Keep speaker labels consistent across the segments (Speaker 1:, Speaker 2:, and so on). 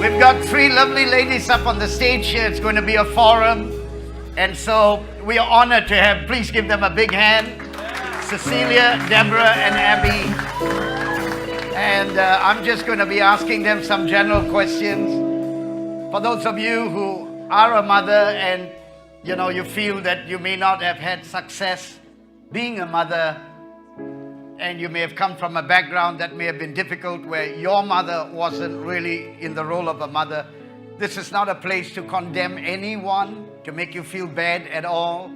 Speaker 1: We've got three lovely ladies up on the stage here. It's going to be a forum. And so we are honored to have, please give them a big hand, Cecilia, Deborah, and Abby. And I'm just going to be asking them some general questions. For those of you who are a mother and you feel that you may not have had success being a mother, and you may have come from a background that may have been difficult where your mother wasn't really in the role of a mother, this is not a place to condemn anyone, to make you feel bad at all.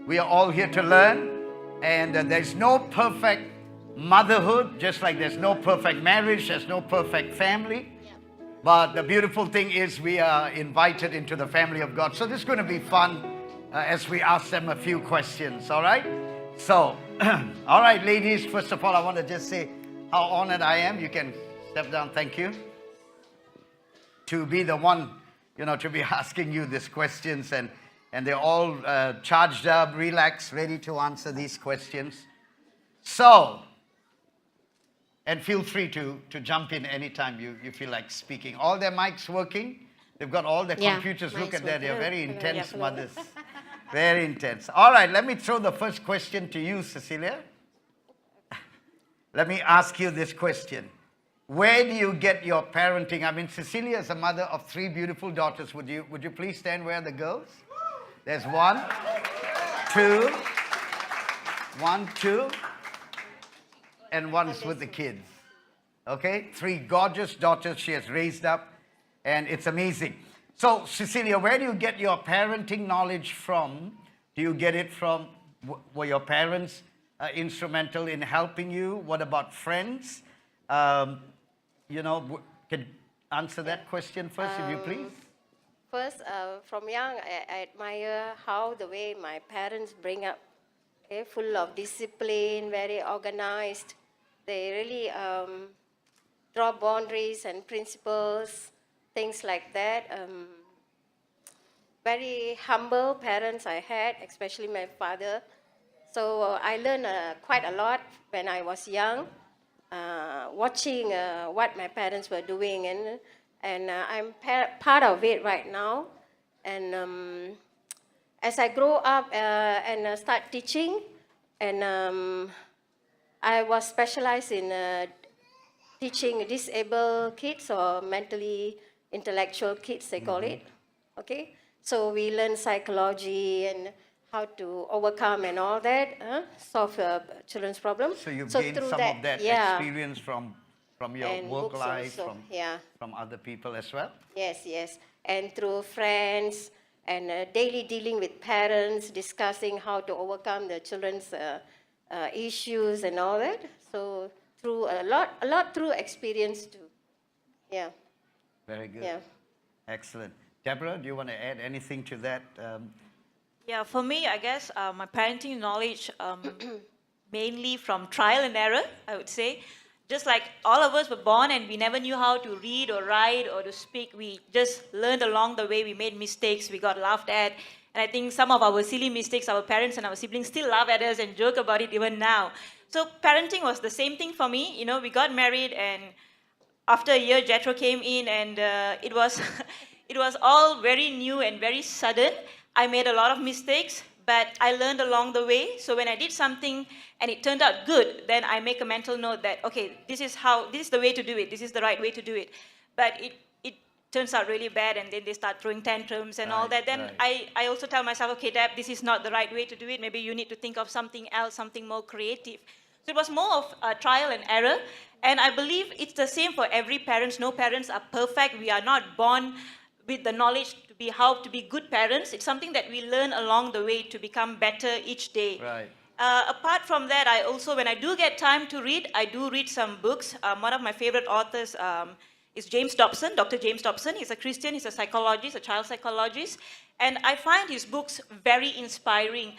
Speaker 1: We are all here to learn, and there's no perfect motherhood, just like there's no perfect marriage, there's no perfect family. But the beautiful thing is we are invited into the family of God. So this is going to be fun as we ask them a few questions, all right? So, all right, ladies, first of all, I want to just say how honored I am. You can step down, thank you. To be the one, to be asking you these questions. And they're all charged up, relaxed, ready to answer these questions. So, and feel free to jump in anytime you feel like speaking. All their mics working. They've got all the computers. Look at that. They're very intense mothers. Very intense. All right, let me throw the first question to you, Cecilia. Let me ask you this question. Where do you get your parenting? I mean, Cecilia is a mother of three beautiful daughters. Would you please stand where are the girls? There's one, two, and one's with the kids. Okay? Three gorgeous daughters she has raised up, and it's amazing. So, Cecilia, where do you get your parenting knowledge from? Do you get it from, were your parents instrumental in helping you? What about friends? Can answer that question first, if you please?
Speaker 2: First, from young, I admire how the way my parents bring up, full of discipline, very organized. They really draw boundaries and principles, things like that. Very humble parents I had, especially my father. So I learned quite a lot when I was young, watching what my parents were doing, and I'm part of it right now. And as I grow up and start teaching, and I was specialized in teaching disabled kids or mentally intellectual kids, they call it. Okay, so we learn psychology and how to overcome and all that, solve children's problems.
Speaker 1: So you've gained some of that experience from your
Speaker 2: and
Speaker 1: work life,
Speaker 2: also,
Speaker 1: from other people as well?
Speaker 2: Yes. And through friends and daily dealing with parents, discussing how to overcome the children's issues and all that. So through a lot through experience too. Yeah.
Speaker 1: Very good.
Speaker 2: Yeah.
Speaker 1: Excellent. Deborah, do you want to add anything to that?
Speaker 3: Yeah, for me, I guess my parenting knowledge mainly from trial and error, I would say. Just like all of us were born and we never knew how to read or write or to speak. We just learned along the way. We made mistakes. We got laughed at. And I think some of our silly mistakes, our parents and our siblings still laugh at us and joke about it even now. So parenting was the same thing for me. We got married, and after a year, Jethro came in, and it was it was all very new and very sudden. I made a lot of mistakes, but I learned along the way. So when I did something and it turned out good, then I make a mental note that, okay, this is the way to do it. This is the right way to do it. But it turns out really bad, and then they start throwing tantrums and all that. Then I also tell myself, okay, Deb, this is not the right way to do it. Maybe you need to think of something else, something more creative. So it was more of a trial and error. And I believe it's the same for every parent. No parents are perfect. We are not born with the knowledge to be how to be good parents. It's something that we learn along the way to become better each day.
Speaker 1: Right.
Speaker 3: Apart from that, I also, when I do get time to read, I do read some books. One of my favorite authors is James Dobson, Dr. James Dobson. He's a Christian, he's a psychologist, a child psychologist. And I find his books very inspiring,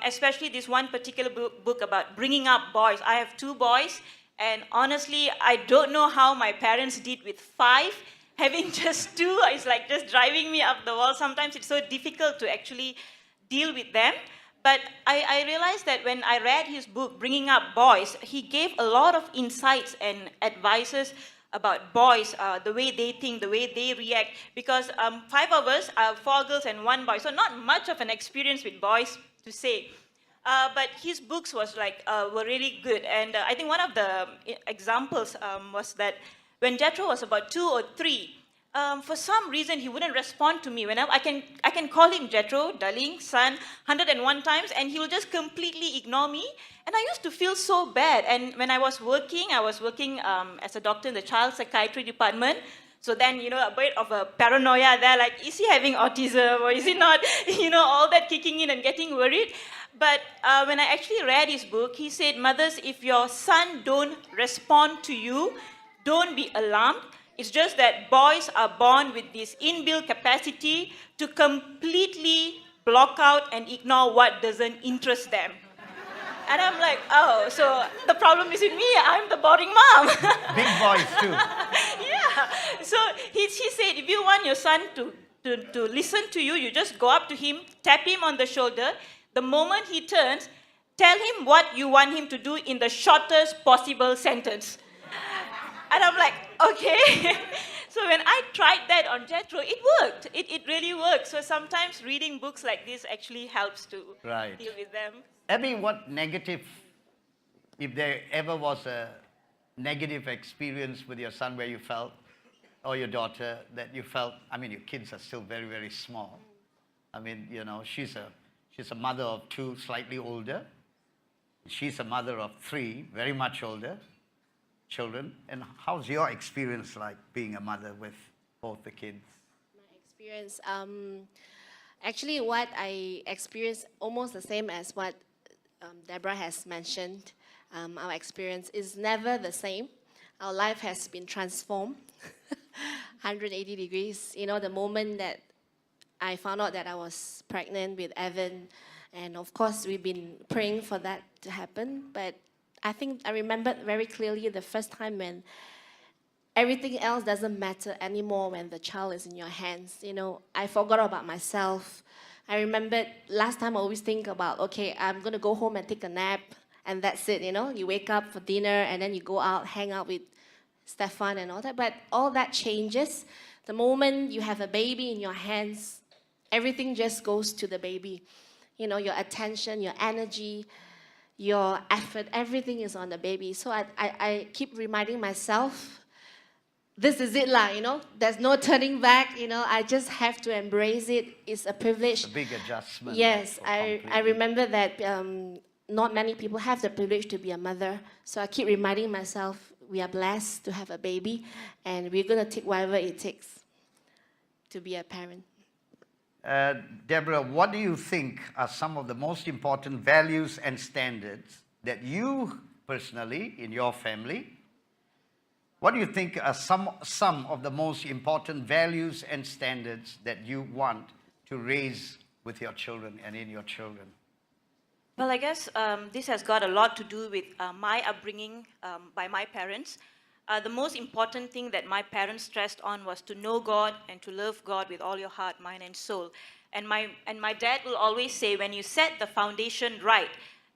Speaker 3: especially this one particular book about bringing up boys. I have 2 boys, and honestly, I don't know how my parents did with 5. Having just 2 is like just driving me up the wall. Sometimes it's so difficult to actually deal with them. But I realized that when I read his book, Bringing Up Boys, he gave a lot of insights and advices about boys, the way they think, the way they react, because 5 of us are 4 girls and 1 boy, so not much of an experience with boys to say. But his books were really good, and I think one of the examples was that when Jethro was about 2 or 3, for some reason he wouldn't respond to me. Whenever I can call him Jethro, darling, son, 101 times, and he will just completely ignore me. And I used to feel so bad. And when I was working as a doctor in the child psychiatry department. So then, a bit of a paranoia there, like, is he having autism or is he not? All that kicking in and getting worried. But when I actually read his book, he said, mothers, if your son don't respond to you, don't be alarmed. It's just that boys are born with this inbuilt capacity to completely block out and ignore what doesn't interest them. And I'm like, oh, so the problem is with me. I'm the boring mom.
Speaker 1: Big boys too.
Speaker 3: Yeah. So he said, if you want your son to listen to you, you just go up to him, tap him on the shoulder. The moment he turns, tell him what you want him to do in the shortest possible sentence. And I'm like, okay. So when I tried that on Jethro, it worked. It really worked. So sometimes reading books like this actually helps to deal with them.
Speaker 1: Abby, what negative, if there ever was a negative experience with your son where you felt, or your daughter, that you felt, I mean, your kids are still very, very small. I mean, she's a mother of 2, slightly older. She's a mother of 3, very much older children. And how's your experience like being a mother with both the kids?
Speaker 4: My experience, actually what I experienced almost the same as what Deborah has mentioned. Our experience is never the same. Our life has been transformed 180 degrees. The moment that I found out that I was pregnant with Evan, and of course we've been praying for that to happen, but I think I remembered very clearly the first time when everything else doesn't matter anymore when the child is in your hands. I forgot about myself. I remembered last time I always think about, okay, I'm going to go home and take a nap, and that's it, You wake up for dinner, and then you go out, hang out with Stefan and all that. But all that changes. The moment you have a baby in your hands, everything just goes to the baby. Your attention, your energy, your effort, everything is on the baby. So I keep reminding myself, this is it lah, There's no turning back, I just have to embrace it. It's a privilege.
Speaker 1: It's a big adjustment.
Speaker 4: Yes, I remember that not many people have the privilege to be a mother. So I keep reminding myself, we are blessed to have a baby, and we're going to take whatever it takes to be a parent.
Speaker 1: Deborah, what do you think are some of the most important values and standards that you personally, in your family, what do you think are some of the most important values and standards that you want to raise with your children and in your children?
Speaker 3: Well, I guess this has got a lot to do with my upbringing by my parents. The most important thing that my parents stressed on was to know God and to love God with all your heart, mind, and soul. And my dad will always say, when you set the foundation right,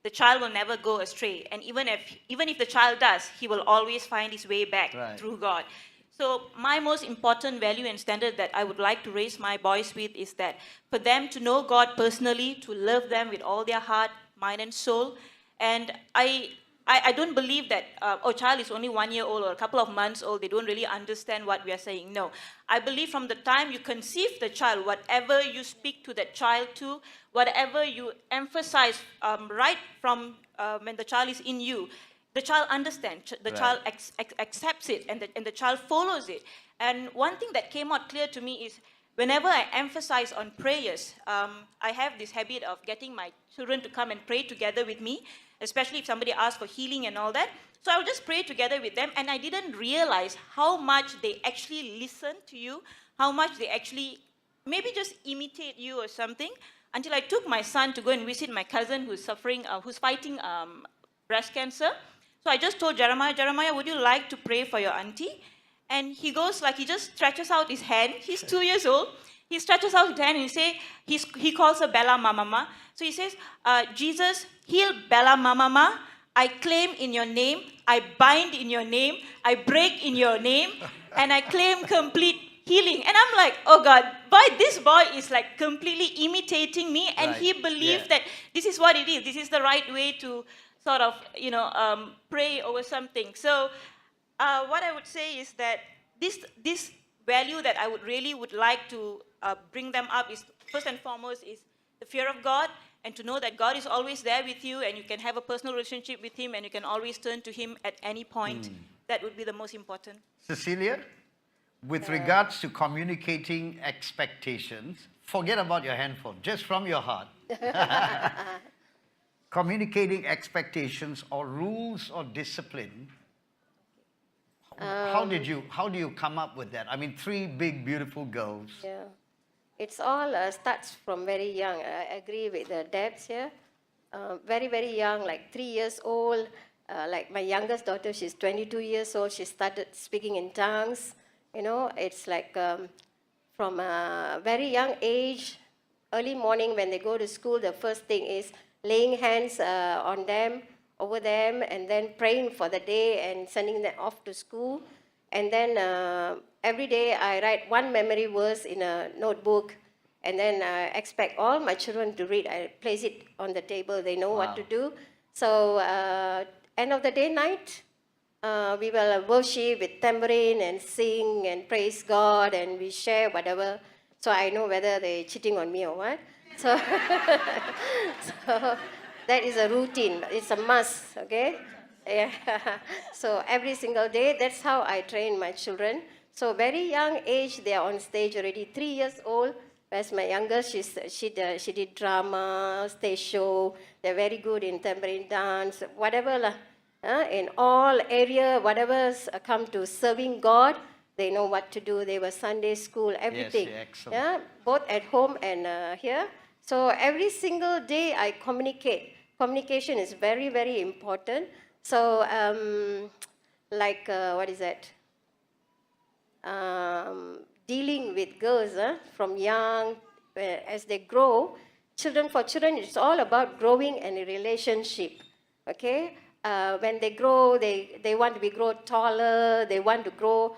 Speaker 3: the child will never go astray. And even if the child does, he will always find his way back through God. So my most important value and standard that I would like to raise my boys with is that for them to know God personally, to love them with all their heart, mind, and soul. And I don't believe that a child is only 1 year old or a couple of months old, they don't really understand what we are saying. No. I believe from the time you conceive the child, whatever you speak to that child to, whatever you emphasize right from when the child is in you, the child understands, the child accepts it, and the child follows it. And one thing that came out clear to me is whenever I emphasize on prayers, I have this habit of getting my children to come and pray together with me, especially if somebody asks for healing and all that. So I would just pray together with them, and I didn't realize how much they actually listen to you, how much they actually maybe just imitate you or something, until I took my son to go and visit my cousin who's fighting breast cancer. So I just told Jeremiah, would you like to pray for your auntie? And he goes he just stretches out his hand. He's 2 years old. He stretches out his hand and he calls her Bella Mama. So he says, Jesus, heal Bella Mama. I claim in your name, I bind in your name, I break in your name, and I claim complete healing. And I'm like, oh God, boy, this boy is like completely imitating me, and
Speaker 1: Right,
Speaker 3: he believed
Speaker 1: yeah.
Speaker 3: that this is what it is. This is the right way to sort of, pray over something. So what I would say is that this value that I would like to bring them up is, first and foremost, is the fear of God, and to know that God is always there with you, and you can have a personal relationship with Him, and you can always turn to Him at any point. That would be the most important.
Speaker 1: Cecilia, with regards to communicating expectations, forget about your handphone, just from your heart. Communicating expectations or rules or discipline. How do you come up with that? I mean, 3 big, beautiful girls.
Speaker 2: Yeah. It's all starts from very young. I agree with the Debs here. Very, very young, like 3 years old. Like my youngest daughter, she's 22 years old. She started speaking in tongues. You know, it's like from a very young age, early morning when they go to school, the first thing is laying hands on them, over them, and then praying for the day and sending them off to school. And then every day I write one memory verse in a notebook, and then I expect all my children to read. I place it on the table. They know what to do. So end of the day, night, we will worship with tambourine and sing and praise God, and we share whatever. So I know whether they're cheating on me or what. So, so that is a routine. It's a must, okay? Yeah. So every single day, that's how I train my children. So very young age, they are on stage already. 3 years old. Whereas my youngest, she did drama, stage show. They're very good in tambourine dance, whatever lah. In all area, whatever's come to serving God, they know what to do. They were Sunday school, everything.
Speaker 1: Yes, excellent.
Speaker 2: Yeah, both at home and here. So every single day I communicate. Communication is very, very important. So what is that? Dealing with girls from young, as they grow, for children, it's all about growing in a relationship. Okay? When they grow, they want to grow taller, they want to grow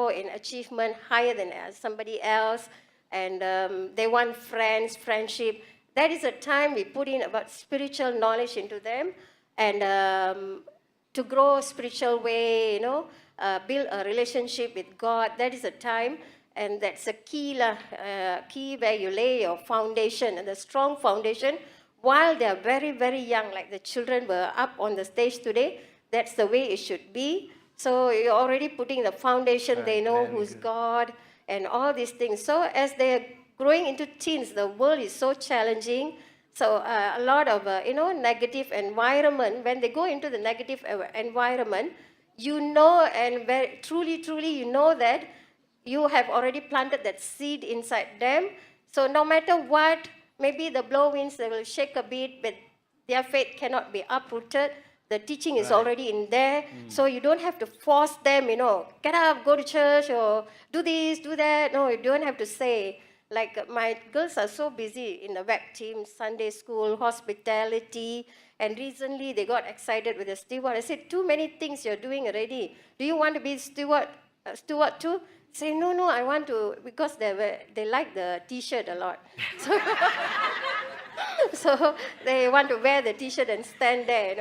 Speaker 2: in achievement higher than somebody else, and they want friendship. That is the time we put in about spiritual knowledge into them, and to grow spiritual way, build a relationship with God. That is the time, and that's a key where you lay your foundation, and the strong foundation while they are very, very young, like the children were up on the stage today. That's the way it should be. So you're already putting the foundation.
Speaker 1: Right,
Speaker 2: they know
Speaker 1: very
Speaker 2: who's
Speaker 1: good.
Speaker 2: God and all these things. So as they're growing into teens, the world is so challenging. So a lot of negative environment. When they go into the negative environment, and very truly you know that you have already planted that seed inside them. So no matter what, maybe the blow winds, they will shake a bit, but their faith cannot be uprooted. The teaching is already in there. So you don't have to force them, get up, go to church, or do this, do that. No, you don't have to say. Like my girls are so busy in the WAC team, Sunday school, hospitality, and recently they got excited with the steward. I said, too many things you're doing already. Do you want to be steward too? Say, no, I want to, because they like the T-shirt a lot. So they want to wear the T-shirt and stand there,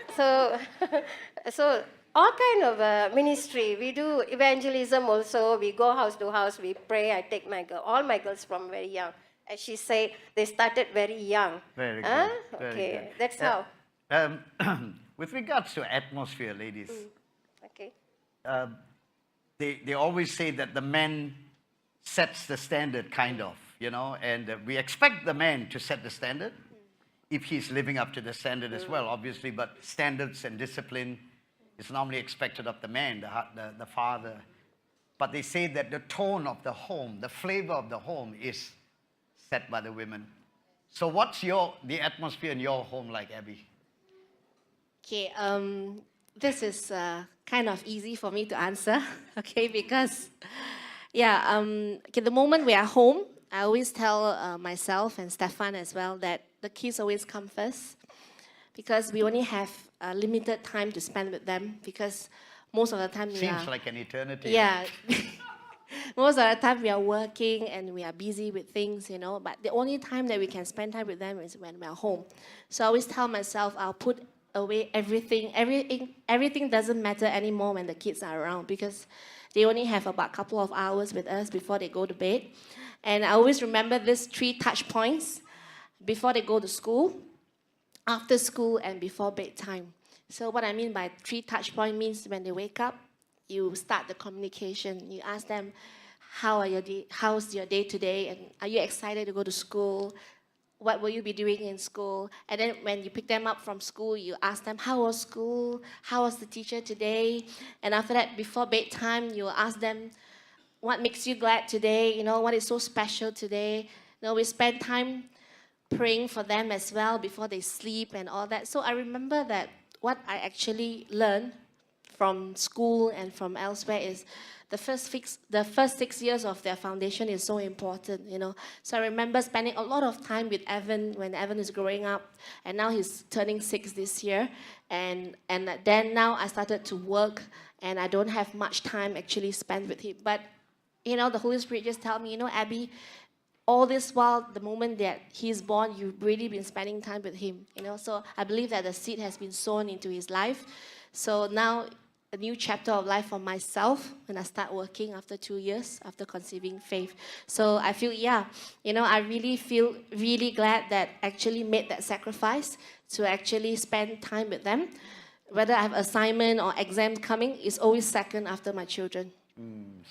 Speaker 2: So all kind of ministry. We do evangelism also. We go house to house. We pray. I take all my girls from very young. As she said, they started very young.
Speaker 1: Very good. Very
Speaker 2: Okay,
Speaker 1: good.
Speaker 2: that's how.
Speaker 1: With regards to atmosphere, ladies,
Speaker 2: Okay.
Speaker 1: they always say that the man sets the standard, kind of, and we expect the man to set the standard if he's living up to the standard as well, obviously, but standards and discipline is normally expected of the man, the father. But they say that the tone of the home, the flavor of the home is set by the women. So what's the atmosphere in your home like, Abby?
Speaker 4: Okay, this is kind of easy for me to answer, okay, because, the moment we are home, I always tell myself and Stefan as well that the kids always come first because we only have limited time to spend with them because most of the time we are...
Speaker 1: Seems like an eternity.
Speaker 4: Yeah. Most of the time we are working and we are busy with things, you know, but the only time that we can spend time with them is when we are home. So I always tell myself I'll put away everything. Everything doesn't matter anymore when the kids are around because they only have about a couple of hours with us before they go to bed. And I always remember these 3 touch points before they go to school, after school, and before bedtime. So what I mean by 3 touch points means when they wake up, you start the communication. You ask them, how's your day today? And are you excited to go to school? What will you be doing in school? And then when you pick them up from school, you ask them, how was school? How was the teacher today? And after that, before bedtime, you ask them, what makes you glad today? You know, what is so special today? You know, we spend time praying for them as well before they sleep and all that. So I remember that what I actually learned from school and from elsewhere is the first 6 years of their foundation is so important, you know. So I remember spending a lot of time with Evan when Evan is growing up, and now he's turning 6 this year. And then now I started to work, and I don't have much time actually spent with him. But, you know, the Holy Spirit just tell me, you know, Abby, all this while, the moment that he's born, you've really been spending time with him, you know. So I believe that the seed has been sown into his life. So now a new chapter of life for myself when I start working after 2 years, after conceiving Faith. So I feel, yeah, you know, I really feel really glad that I actually made that sacrifice to actually spend time with them. Whether I have assignment or exam coming, it's always second after my children.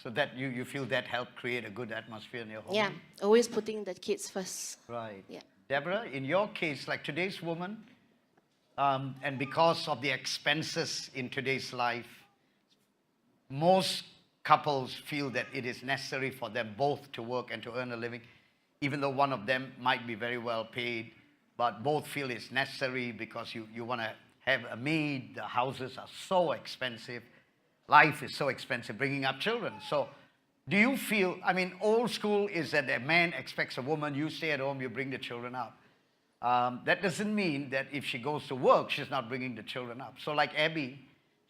Speaker 1: So that you feel that helped create a good atmosphere in your home?
Speaker 4: Yeah, always putting the kids first.
Speaker 1: Right.
Speaker 4: Yeah.
Speaker 1: Deborah, in your case, like today's woman, and because of the expenses in today's life, most couples feel that it is necessary for them both to work and to earn a living, even though one of them might be very well paid, but both feel it's necessary because you want to have a maid, the houses are so expensive, life is so expensive, bringing up children. So do you feel, I mean, old school is that a man expects a woman, you stay at home, you bring the children up. That doesn't mean that if she goes to work, she's not bringing the children up. So like Abby,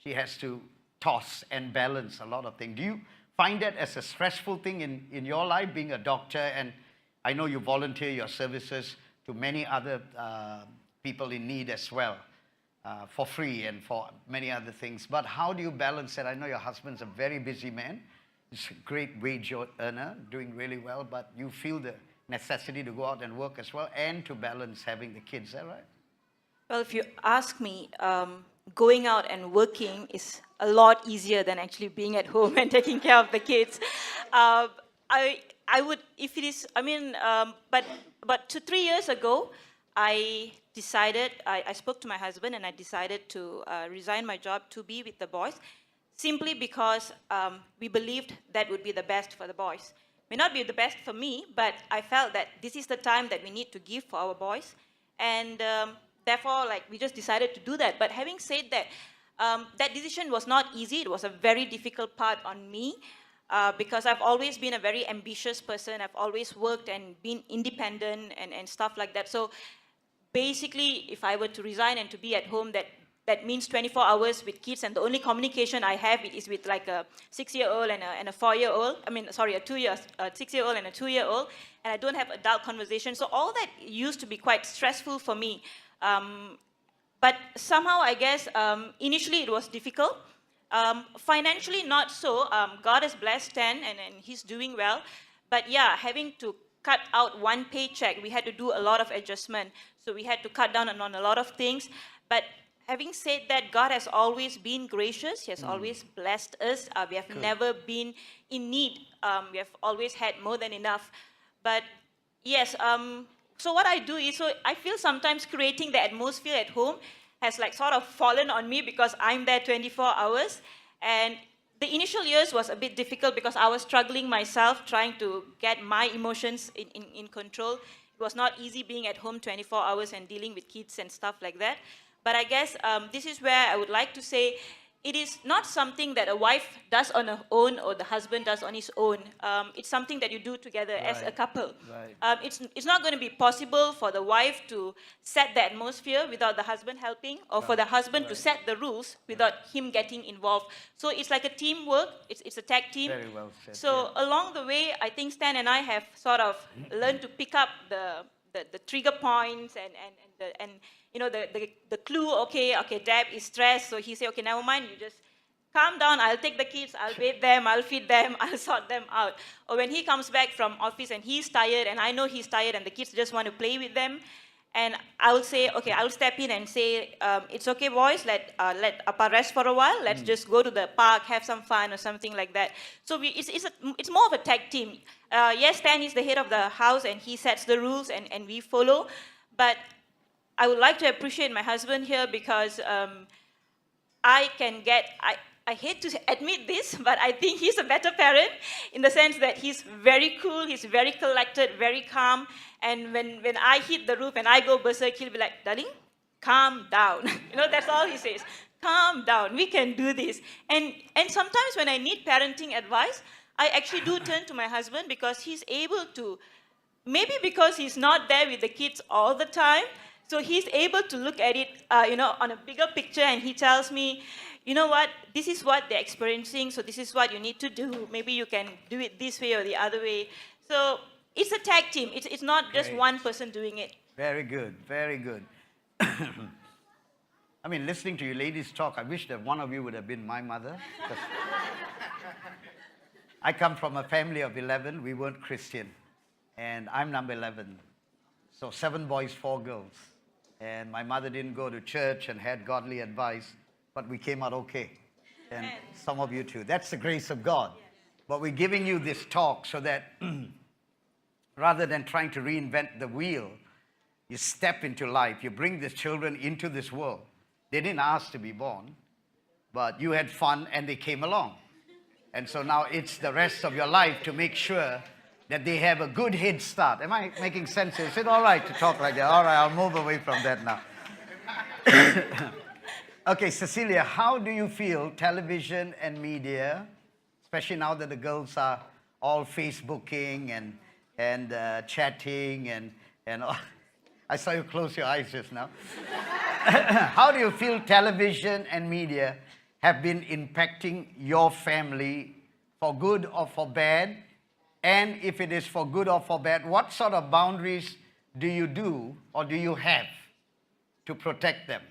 Speaker 1: she has to toss and balance a lot of things. Do you find that as a stressful thing in your life, being a doctor? And I know you volunteer your services to many other people in need as well, for free and for many other things. But how do you balance that? I know your husband's a very busy man. He's a great wage earner, doing really well, but you feel the necessity to go out and work as well and to balance having the kids, is that right?
Speaker 3: Well, if you ask me, going out and working is a lot easier than actually being at home and taking care of the kids. I would, if it is, I mean, but 3 years ago, I decided, I spoke to my husband and I decided to resign my job to be with the boys, simply because we believed that would be the best for the boys. May not be the best for me, but I felt that this is the time that we need to give for our boys. And therefore, like, we just decided to do that. But having said that, that decision was not easy. It was a very difficult part on me because I've always been a very ambitious person. I've always worked and been independent and stuff like that. So basically, if I were to resign and to be at home, that means 24 hours with kids, and the only communication I have is with like a 6-year-old and a 4-year-old. I mean, sorry, a 6-year-old and a 2-year-old, and I don't have adult conversation. So all that used to be quite stressful for me. But somehow, I guess, initially it was difficult. Financially, not so. God has blessed Stan, and he's doing well. But yeah, having to cut out one paycheck, we had to do a lot of adjustment. So we had to cut down on a lot of things. But having said that, God has always been gracious. He has always blessed us. We have never been in need. We have always had more than enough. But yes, so what I do is, so I feel sometimes creating the atmosphere at home has like sort of fallen on me because I'm there 24 hours. And the initial years was a bit difficult because I was struggling myself, trying to get my emotions in control. It was not easy being at home 24 hours and dealing with kids and stuff like that. But I guess this is where I would like to say, it is not something that a wife does on her own or the husband does on his own. It's something that you do together as a
Speaker 1: Right.
Speaker 3: couple.
Speaker 1: Right.
Speaker 3: It's not going to be possible for the wife to set the atmosphere without the husband helping, or for the husband to set the rules without him getting involved. So it's like a teamwork. It's a tag team.
Speaker 1: Very well said,
Speaker 3: So
Speaker 1: yeah.
Speaker 3: along the way, I think Stan and I have sort of learned to pick up the trigger points and you know the clue. Okay, Dad is stressed, so he say, okay, never mind, you just calm down. I'll take the kids, I'll bathe them, I'll feed them, I'll sort them out. Or when he comes back from office and he's tired, and I know he's tired, and the kids just want to play with them, and I will say, okay, I'll step in and say, it's okay, boys, let Appa rest for a while. Let's just go to the park, have some fun or something like that. So it's more of a tag team. Yes, Stan is the head of the house and he sets the rules and we follow. But I would like to appreciate my husband here because I hate to admit this, but I think he's a better parent in the sense that he's very cool, he's very collected, very calm. And when I hit the roof and I go berserk, he'll be like, darling, calm down. You know, that's all he says. Calm down, we can do this. And sometimes when I need parenting advice, I actually do turn to my husband because he's able to, maybe because he's not there with the kids all the time, so he's able to look at it, on a bigger picture, and he tells me, you know what, this is what they're experiencing, so this is what you need to do. Maybe you can do it this way or the other way. So it's a tag team. It's not just
Speaker 1: Great.
Speaker 3: one person doing it.
Speaker 1: Very good, very good. I mean, listening to you ladies talk, I wish that one of you would have been my mother. 'Cause I come from a family of 11. We weren't Christian. And I'm number 11. So 7 boys, 4 girls. And my mother didn't go to church and had godly advice, but we came out okay. And some of you too. That's the grace of God. But we're giving you this talk so that rather than trying to reinvent the wheel, you step into life. You bring the children into this world. They didn't ask to be born, but you had fun and they came along. And so now it's the rest of your life to make sure that they have a good head start. Am I making sense? Is it all right to talk like that? All right, I'll move away from that now. Okay, Cecilia, how do you feel television and media, especially now that the girls are all Facebooking and chatting and all. I saw you close your eyes just now. How do you feel television and media have been impacting your family for good or for bad? And if it is for good or for bad, what sort of boundaries do you do or do you have to protect them?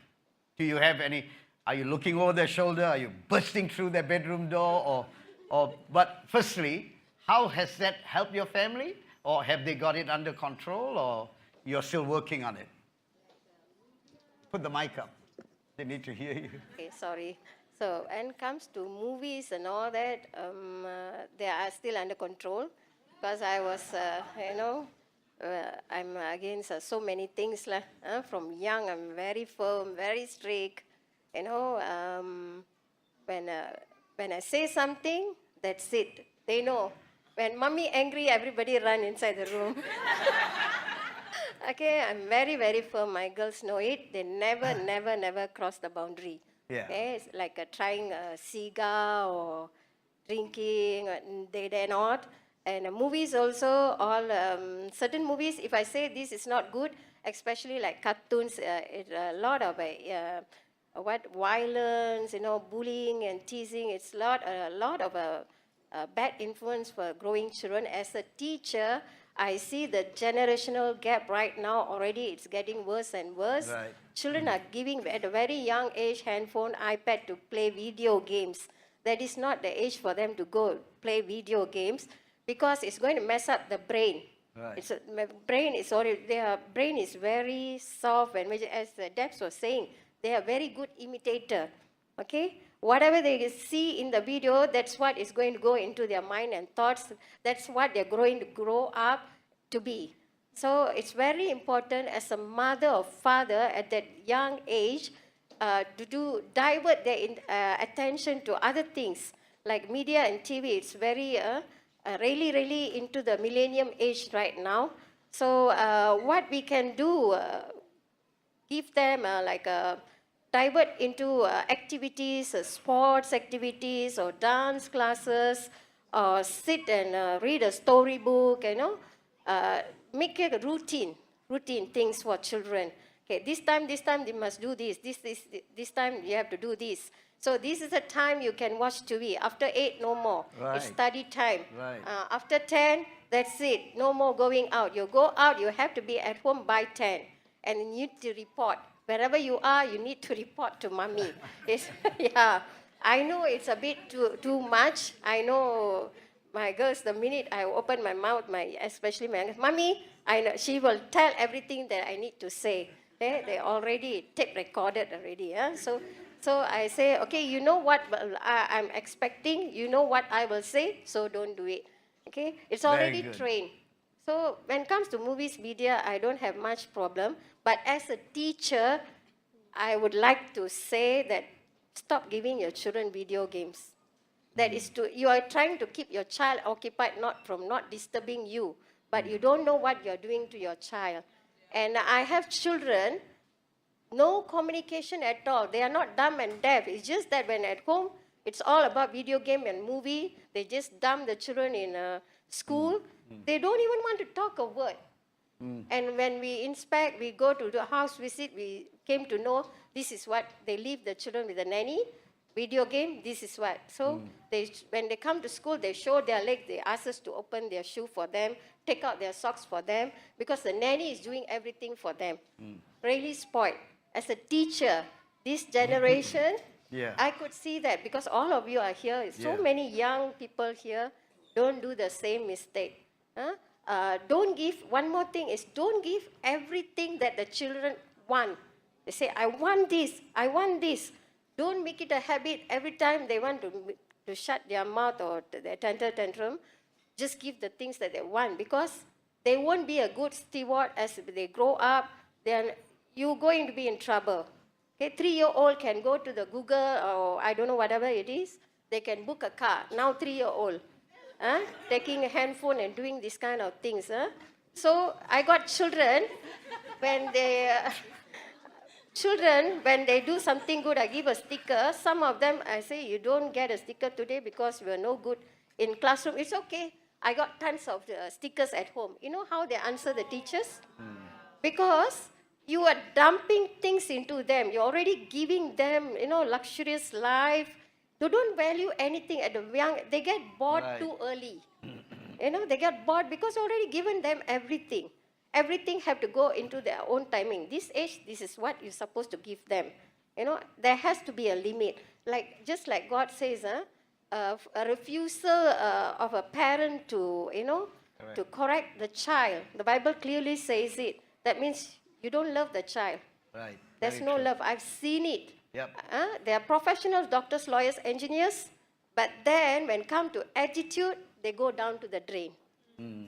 Speaker 1: Do you have any, are you looking over their shoulder? Are you bursting through their bedroom door? But firstly, how has that helped your family? Or have they got it under control, or you're still working on it? Put the mic up. They need to hear you.
Speaker 2: Okay, sorry. So when it comes to movies and all that, they are still under control because I was, I'm against so many things. From young, I'm very firm, very strict. When I say something, that's it. They know. When mommy angry, everybody run inside the room. Okay, I'm very, very firm. My girls know it. They never cross the boundary.
Speaker 1: Yeah.
Speaker 2: Okay, it's like trying a cigar or drinking. They dare not. And movies also, all certain movies, if I say this is not good, especially like cartoons, a lot of violence, bullying and teasing. It's a lot of bad influence for growing children. As a teacher, I see the generational gap right now already. It's getting worse and worse.
Speaker 1: Right.
Speaker 2: Children are giving at a very young age handphone, iPad to play video games. That is not the age for them to go play video games because it's going to mess up the brain.
Speaker 1: Right.
Speaker 2: Their brain is very soft, and as Debs was saying, they are very good imitator. Okay, whatever they see in the video, that's what is going to go into their mind and thoughts. That's what they're going to grow up to be. So it's very important as a mother or father at that young age to divert their attention to other things like media and TV. It's very really into the millennium age right now. So what we can do, give them divert into activities, sports activities, or dance classes, or sit and read a storybook, make it a routine things for children. Okay, this time they must do this. This time you have to do this. So this is the time you can watch TV. After 8, no more.
Speaker 1: Right.
Speaker 2: It's study time.
Speaker 1: Right.
Speaker 2: After 10, that's it. No more going out. You go out, you have to be at home by 10. And you need to report. Wherever you are, you need to report to mommy. Yeah, I know it's a bit too much. I know my girls, the minute I open my mouth, especially my youngest, mommy, I know, she will tell everything that I need to say. They already tape recorded already. So I say, okay, you know what I'm expecting, you know what I will say, so don't do it. Okay, it's already trained. So when it comes to movies, media, I don't have much problem. But as a teacher, I would like to say that stop giving your children video games. That is you are trying to keep your child occupied from not disturbing you, but you don't know what you're doing to your child. And I have children, no communication at all. They are not dumb and deaf. It's just that when at home, it's all about video game and movie. They just dump the children in school. They don't even want to talk a word. And when we inspect, we go to the house visit, we came to know this is what they leave the children with a nanny. Video game, this is what. So when they come to school, they show their legs. They ask us to open their shoe for them, take out their socks for them, because the nanny is doing everything for them. Really spoiled. As a teacher, this generation, I could see that because all of you are here. So many young people here. Don't do the same mistake. Don't give, one more thing is, don't give everything that the children want. They say, I want this, I want this. Don't make it a habit every time they want to shut their mouth or their tantrum. Just give the things that they want, because they won't be a good steward as they grow up. Then you're going to be in trouble. Okay, 3-year-old can go to the Google or I don't know, whatever it is. They can book a car. Now 3-year-old. Taking a handphone and doing these kind of things. So I got children, when they do something good, I give a sticker. Some of them, I say, you don't get a sticker today because we're no good in classroom. It's okay. I got tons of stickers at home. You know how they answer the teachers? Because you are dumping things into them. You're already giving them, luxurious life. They don't value anything at the young. They get bored too early. They get bored because already given them everything. Everything have to go into their own timing. This age, this is what you're supposed to give them. There has to be a limit. Just like God says, a refusal of a parent to, to correct the child. The Bible clearly says it. That means you don't love the child.
Speaker 1: Right.
Speaker 2: There's no love. I've seen it.
Speaker 1: Yep.
Speaker 2: They are professionals, doctors, lawyers, engineers. But then when come to attitude, they go down to the drain.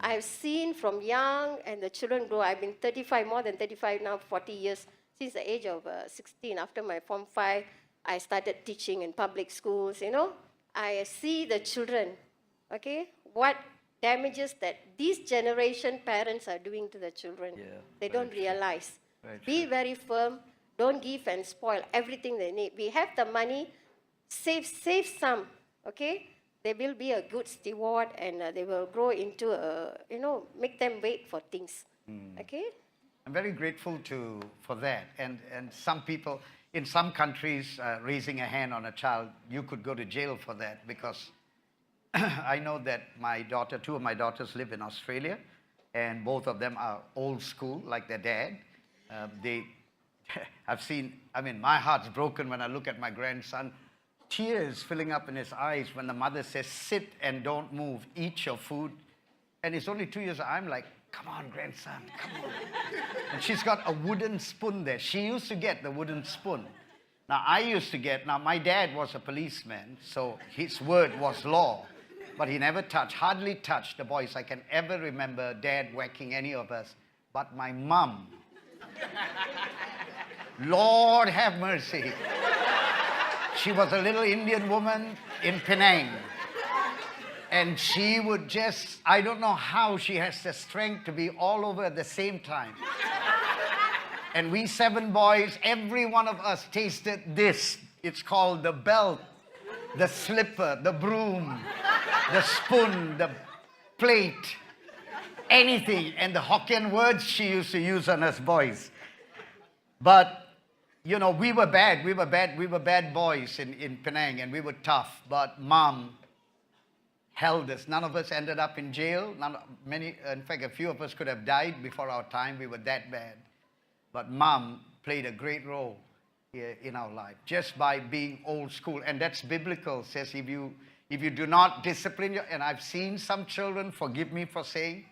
Speaker 2: I've seen from young and the children grow. I've been 35, more than 35 now, 40 years. Since the age of 16, after my Form 5, I started teaching in public schools, I see the children, what damages that this generation parents are doing to the children. They don't realize. Be very firm. Don't give and spoil everything they need. We have the money. Save some, They will be a good steward and they will grow into, make them wait for things,
Speaker 1: I'm very grateful for that. And some people, in some countries, raising a hand on a child, you could go to jail for that, because I know that two of my daughters live in Australia, and both of them are old school, like their dad. My heart's broken when I look at my grandson, tears filling up in his eyes when the mother says, sit and don't move, eat your food. And he's only 2 years old. I'm like, come on, grandson, come on. And she's got a wooden spoon there. She used to get the wooden spoon. Now, my dad was a policeman, so his word was law. But he never hardly touched the boys. I can ever remember Dad whacking any of us. But my mom, Lord have mercy. She was a little Indian woman in Penang. And she would I don't know how she has the strength to be all over at the same time. And we 7 boys, every one of us tasted this. It's called the belt, the slipper, the broom, the spoon, the plate, anything. And the Hokkien words she used to use on us boys. But, you know, we were bad. We were bad boys in Penang, and we were tough. But Mom held us. None of us ended up in jail. In fact, a few of us could have died before our time. We were that bad. But Mom played a great role in our life just by being old school. And that's biblical. It says if you do not discipline and I've seen some children, forgive me for saying,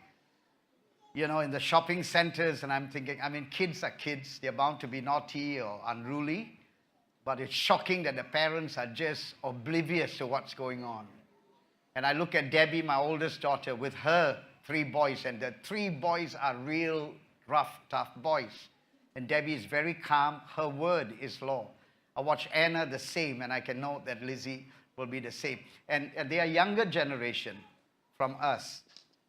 Speaker 1: you know, in the shopping centers, and I'm thinking, I mean, kids are kids. They're bound to be naughty or unruly. But it's shocking that the parents are just oblivious to what's going on. And I look at Debbie, my oldest daughter, with her 3 boys, and the 3 boys are real rough, tough boys. And Debbie is very calm. Her word is law. I watch Anna the same, and I can know that Lizzie will be the same. And they are younger generation from us.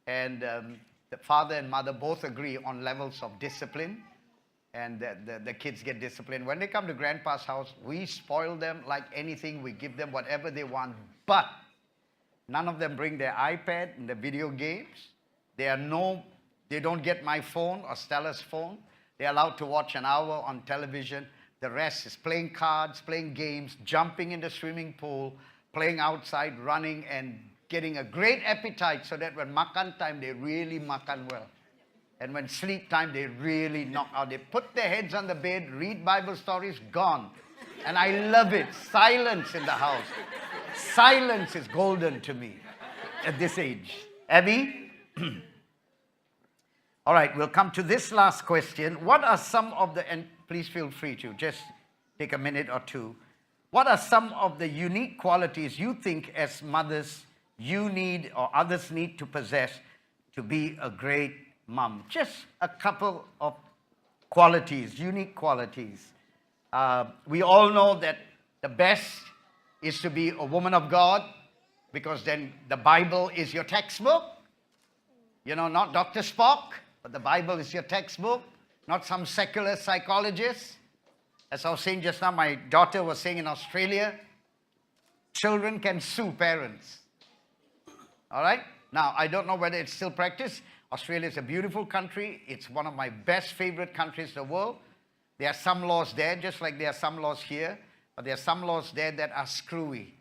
Speaker 1: And the father and mother both agree on levels of discipline. And the kids get disciplined. When they come to Grandpa's house, we spoil them like anything. We give them whatever they want. But none of them bring their iPad and the video games. They don't get my phone or Stella's phone. They're allowed to watch an hour on television. The rest is playing cards, playing games, jumping in the swimming pool, playing outside, running, and getting a great appetite so that when makan time, they really makan well. And when sleep time, they really knock out. They put their heads on the bed, read Bible stories, gone. And I love it. Silence in the house. Silence is golden to me at this age. Abby? All right, we'll come to this last question. What are some of the, and please feel free to just take a minute or two. What are some of the unique qualities you think as mothers you need or others need to possess to be a great mom? Just a couple of qualities, unique qualities. We all know that the best is to be a woman of God, because then the Bible is your textbook. You know, not Dr. Spock, but the Bible is your textbook, not some secular psychologist. As I was saying just now, my daughter was saying in Australia, children can sue parents. All right? Now, I don't know whether it's still practiced. Australia is a beautiful country. It's one of my best favorite countries in the world. There are some laws there, just like there are some laws here. But there are some laws there that are screwy.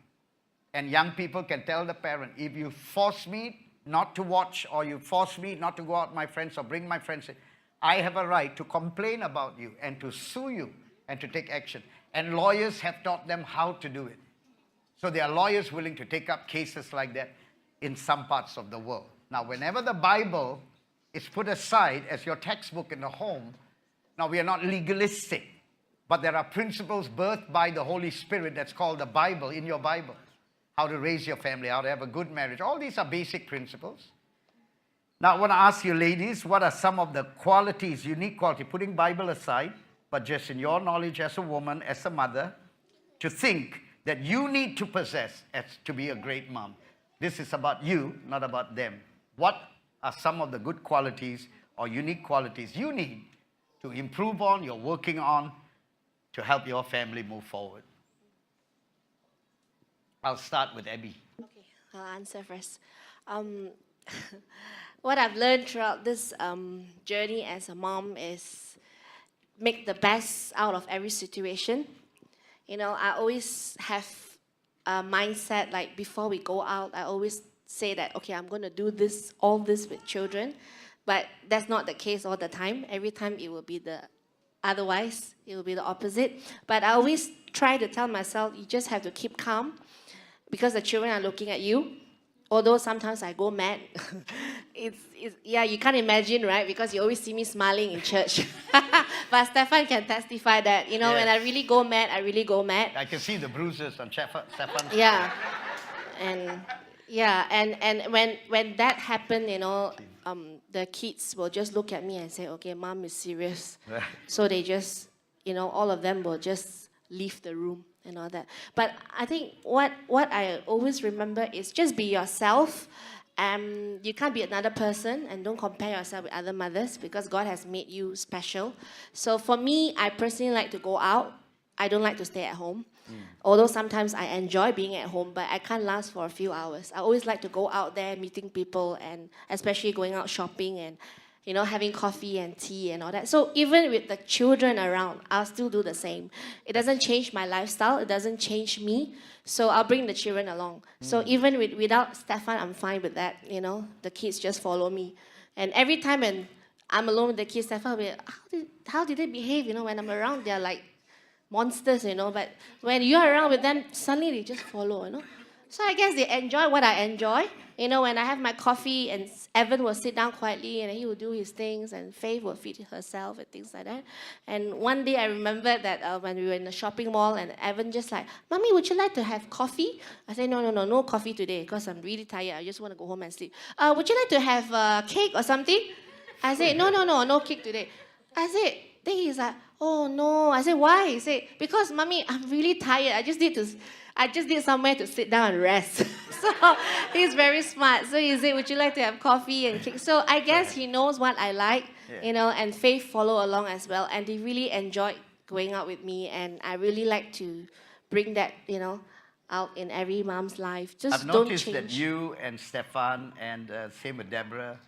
Speaker 1: And young people can tell the parent, if you force me not to watch, or you force me not to go out with my friends or bring my friends in, I have a right to complain about you and to sue you and to take action. And lawyers have taught them how to do it. So there are lawyers willing to take up cases like that in some parts of the world. Now, whenever the Bible is put aside as your textbook in the home, now we are not legalistic, but there are principles birthed by the Holy Spirit that's called the Bible, in your Bible. How to raise your family, how to have a good marriage. All these are basic principles. Now, I want to ask you, ladies, what are some of the qualities, unique qualities, putting Bible aside, but just in your knowledge as a woman, as a mother, to think that you need to possess as to be a great mom? This is about you, not about them. What are some of the good qualities or unique qualities you need to improve on, you're working on, to help your family move forward? I'll start with Abby.
Speaker 4: Okay, I'll answer first. What I've learned throughout this journey as a mom is make the best out of every situation. You know, I always have a mindset, like before we go out, I always say that, okay, I'm going to do this, all this with children. But that's not the case all the time. Every time it will be the otherwise, it will be the opposite. But I always try to tell myself, you just have to keep calm, because the children are looking at you. Although sometimes I go mad. Yeah, you can't imagine, right? Because you always see me smiling in church. But Stefan can testify that, you know,
Speaker 1: Yes.
Speaker 4: when I really go mad, I really go mad.
Speaker 1: I can see the bruises on Stefan's.
Speaker 4: Yeah. And when that happened, you know, the kids will just look at me and say, okay, mom is serious. So they just, you know, all of them will just leave the room and all that. But I think what I always remember is just be yourself. You can't be another person, and don't compare yourself with other mothers because God has made you special. So for me, I personally like to go out. I don't like to stay at home. Although sometimes I enjoy being at home, but I can't last for a few hours. I always like to go out there, meeting people, and especially going out shopping and having coffee and tea and all that. So even with the children around, I'll still do the same. It doesn't change my lifestyle. It doesn't change me. So I'll bring the children along. So even without Stefan, I'm fine with that. The kids just follow me. And every time when I'm alone with the kids, Stefan will be, how did they behave? When I'm around, they're like monsters, but when you're around with them, suddenly they just follow. So I guess they enjoy what I enjoy. When I have my coffee and Evan will sit down quietly and he will do his things and Faith will feed herself and things like that. And one day I remember that when we were in the shopping mall and Evan just like, Mommy, would you like to have coffee? I said, no coffee today because I'm really tired. I just want to go home and sleep. Would you like to have cake or something? I said, no cake today. I said, then he's like, oh no. I said, why? He said, because Mommy, I'm really tired. I just need somewhere to sit down and rest. So he's very smart. So he said, would you like to have coffee and cake? So I guess he knows what I like, and Faith follow along as well. And they really enjoyed going out with me. And I really like to bring that, out in every mom's life. Just
Speaker 1: I've
Speaker 4: don't
Speaker 1: noticed
Speaker 4: change.
Speaker 1: that you and Stefan and same with Deborah,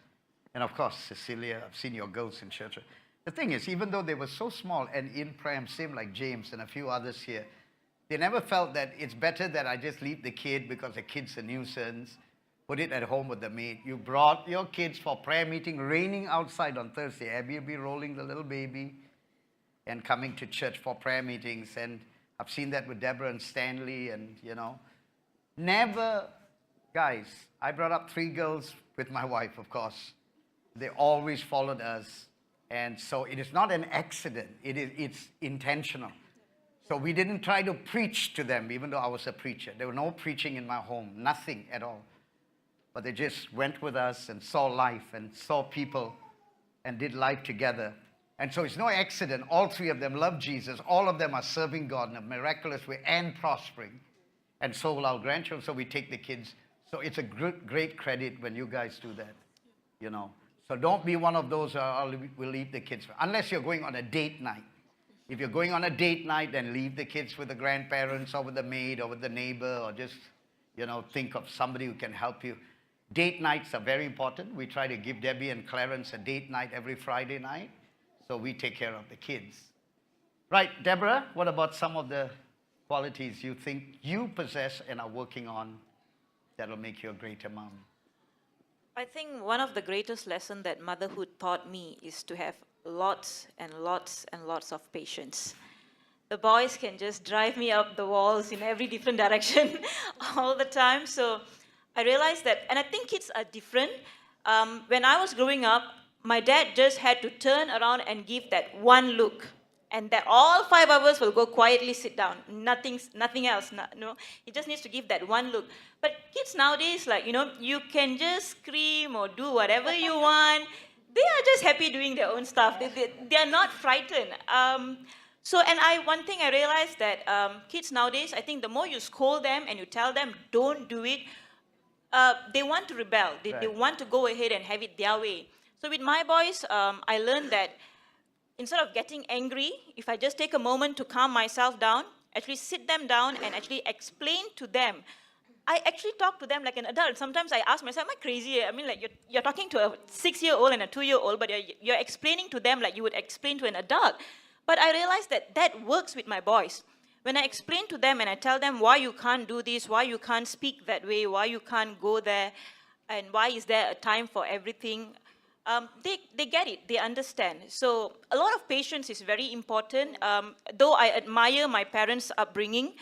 Speaker 1: and of course Cecilia, I've seen your girls in church. The thing is, even though they were so small and in Pram, same like James and a few others here, they never felt that it's better that I just leave the kid because the kid's a nuisance, put it at home with the maid. You brought your kids for prayer meeting, raining outside on Thursday. Abby will be rolling the little baby and coming to church for prayer meetings. And I've seen that with Deborah and Stanley and, Never, guys, I brought up 3 girls with my wife, of course. They always followed us. And so it is not an accident. It's intentional. So we didn't try to preach to them, even though I was a preacher. There was no preaching in my home, nothing at all. But they just went with us and saw life and saw people and did life together. And so it's no accident. All 3 of them love Jesus. All of them are serving God in a miraculous way and prospering. And so will our grandchildren. So we take the kids. So it's a great credit when you guys do that, So don't be one of those we'll leave the kids. Unless you're going on a date night. If you're going on a date night, then leave the kids with the grandparents or with the maid or with the neighbor or just, think of somebody who can help you. Date nights are very important. We try to give Debbie and Clarence a date night every Friday night. So we take care of the kids. Right, Deborah, what about some of the qualities you think you possess and are working on that will make you a greater mom?
Speaker 3: I think one of the greatest lessons that motherhood taught me is to have lots and lots and lots of patience. The boys can just drive me up the walls in every different direction all the time. So I realized that, and I think kids are different. When I was growing up, my dad just had to turn around and give that one look. And that all 5 of us will go quietly sit down. Nothing else. No, he just needs to give that one look. But kids nowadays, you can just scream or do whatever you want. They are just happy doing their own stuff. They are not frightened. One thing I realized that kids nowadays, I think the more you scold them and you tell them don't do it, they want to rebel. They want to go ahead and have it their way. So with my boys, I learned that instead of getting angry, if I just take a moment to calm myself down, actually sit them down and actually explain to them. I actually talk to them like an adult. Sometimes I ask myself, am I crazy? I mean, like you're talking to a 6-year-old and a 2-year-old, but you're explaining to them like you would explain to an adult. But I realized that works with my boys. When I explain to them and I tell them why you can't do this, why you can't speak that way, why you can't go there, and why is there a time for everything, they get it, they understand. So a lot of patience is very important. Though I admire my parents' upbringing,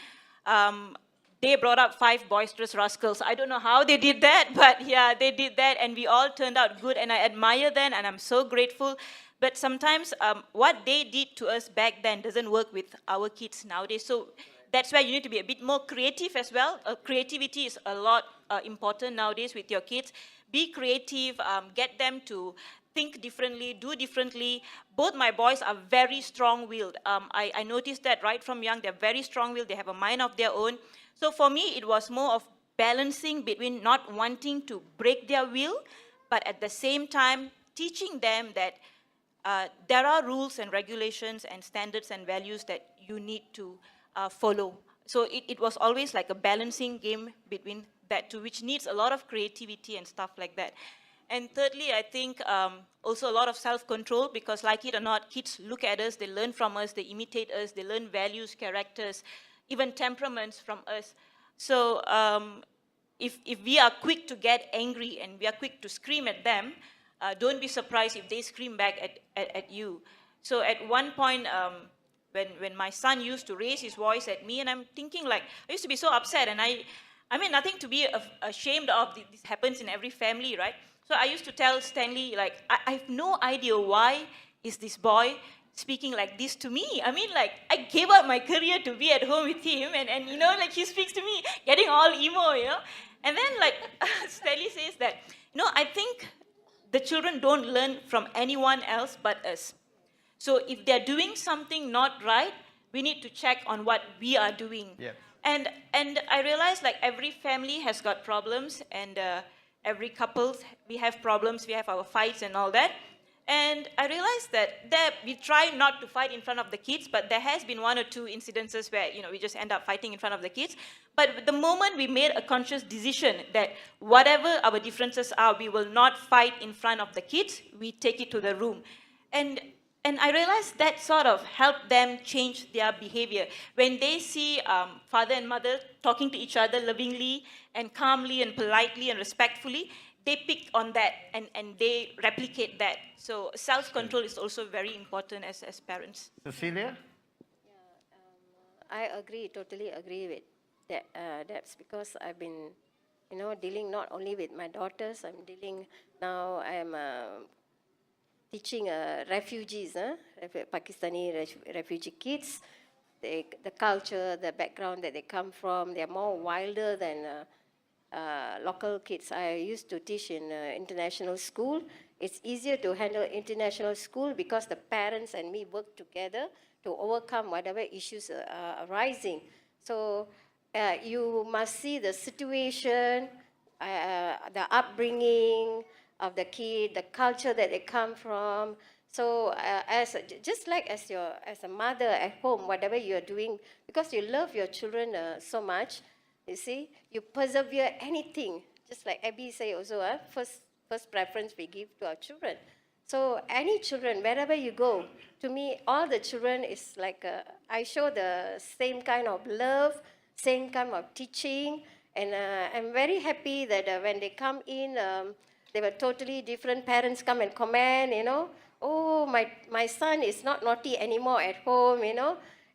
Speaker 3: they brought up 5 boisterous rascals. I don't know how they did that, but yeah, they did that, and we all turned out good, and I admire them, and I'm so grateful. But sometimes what they did to us back then doesn't work with our kids nowadays. So that's why you need to be a bit more creative as well. Creativity is a lot important nowadays with your kids. Be creative, get them to think differently, do differently. Both my boys are very strong-willed. I noticed that right from young, they're very strong-willed. They have a mind of their own. So for me, it was more of balancing between not wanting to break their will, but at the same time teaching them that there are rules and regulations and standards and values that you need to follow. So it was always like a balancing game between that two, which needs a lot of creativity and stuff like that. And thirdly, I think also a lot of self-control, because like it or not, kids look at us, they learn from us, they imitate us, they learn values, characters, even temperaments from us. So if we are quick to get angry and we are quick to scream at them, don't be surprised if they scream back at you. So at one point, when my son used to raise his voice at me, and I'm thinking like, I used to be so upset, and I mean, nothing to be ashamed of. This happens in every family, right? So I used to tell Stanley, like, I have no idea why is this boy speaking like this to me. I mean, like, I gave up my career to be at home with him, and you know, like, he speaks to me, getting all emo, you know. And then, like, Stanley says that, I think the children don't learn from anyone else but us. So if they're doing something not right, we need to check on what we are doing.
Speaker 1: Yeah.
Speaker 3: And I realized, like, every family has got problems, and every couple, we have problems, we have our fights and all that. And I realized that we try not to fight in front of the kids, but there has been one or two incidences where, we just end up fighting in front of the kids. But the moment we made a conscious decision that whatever our differences are, we will not fight in front of the kids, we take it to the room. And I realized that sort of helped them change their behavior. When they see father and mother talking to each other lovingly and calmly and politely and respectfully, they pick on that and they replicate that. So self-control is also very important as parents.
Speaker 1: Cecilia?
Speaker 2: I agree, totally agree with that. That's because I've been, dealing not only with my daughters, I'm teaching refugees, Pakistani refugee kids. The culture, the background that they come from, they're more wilder than local kids. I used to teach in international school. It's easier to handle international school because the parents and me work together to overcome whatever issues are arising. So you must see the situation, the upbringing of the kid, the culture that they come from. So just like as a mother at home, whatever you're doing, because you love your children so much, you see, you persevere anything. Just like Abby said also, first preference we give to our children. So any children, wherever you go, to me, all the children is like, I show the same kind of love, same kind of teaching, and I'm very happy that when they come in, they were totally different. Parents come and comment, oh, my son is not naughty anymore at home,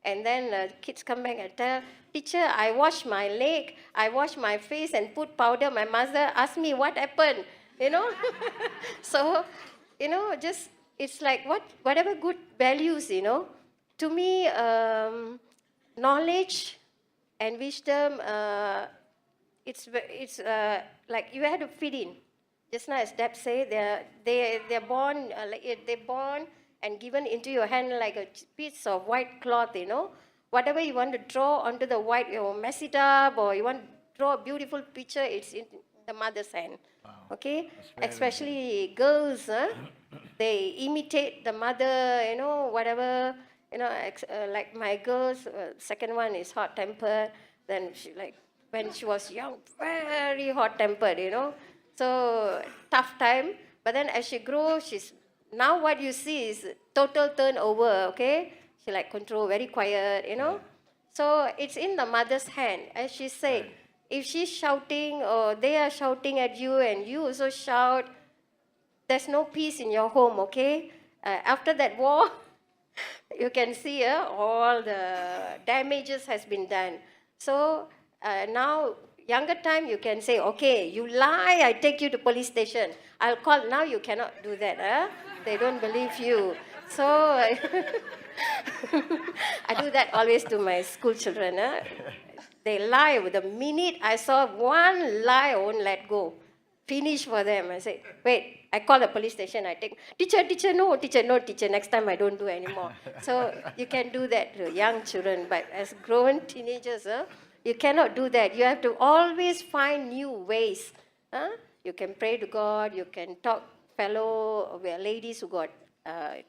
Speaker 2: And then kids come back and tell, teacher, I wash my leg, I wash my face and put powder. My mother asked me what happened, So, just, it's like whatever good values, To me, knowledge and wisdom, it's like you have to fit in. Just now, as Deb said, they're born, they're born and given into your hand like a piece of white cloth, Whatever you want to draw onto the white, you mess it up, or you want to draw a beautiful picture, it's in the mother's hand. Wow. Okay? Especially girls, they imitate the mother, whatever, like my girls, second one is hot-tempered, then when she was young, very hot-tempered, So, tough time. But then as she grows, now what you see is total turnover, okay? She control, very quiet, So, it's in the mother's hand. As she said, if she's shouting or they are shouting at you and you also shout, there's no peace in your home, okay? After that war, you can see all the damages has been done. So, now, younger time, you can say, okay, you lie, I take you to police station. I'll call. Now you cannot do that. They don't believe you. So I do that always to my school children. They lie. The minute I saw one lie, I won't let go. Finish for them. I say, wait, I call the police station. I take, teacher, no, teacher. Next time I don't do anymore. So you can do that to young children. But as grown teenagers, You cannot do that. You have to always find new ways. You can pray to God. You can talk fellow ladies who got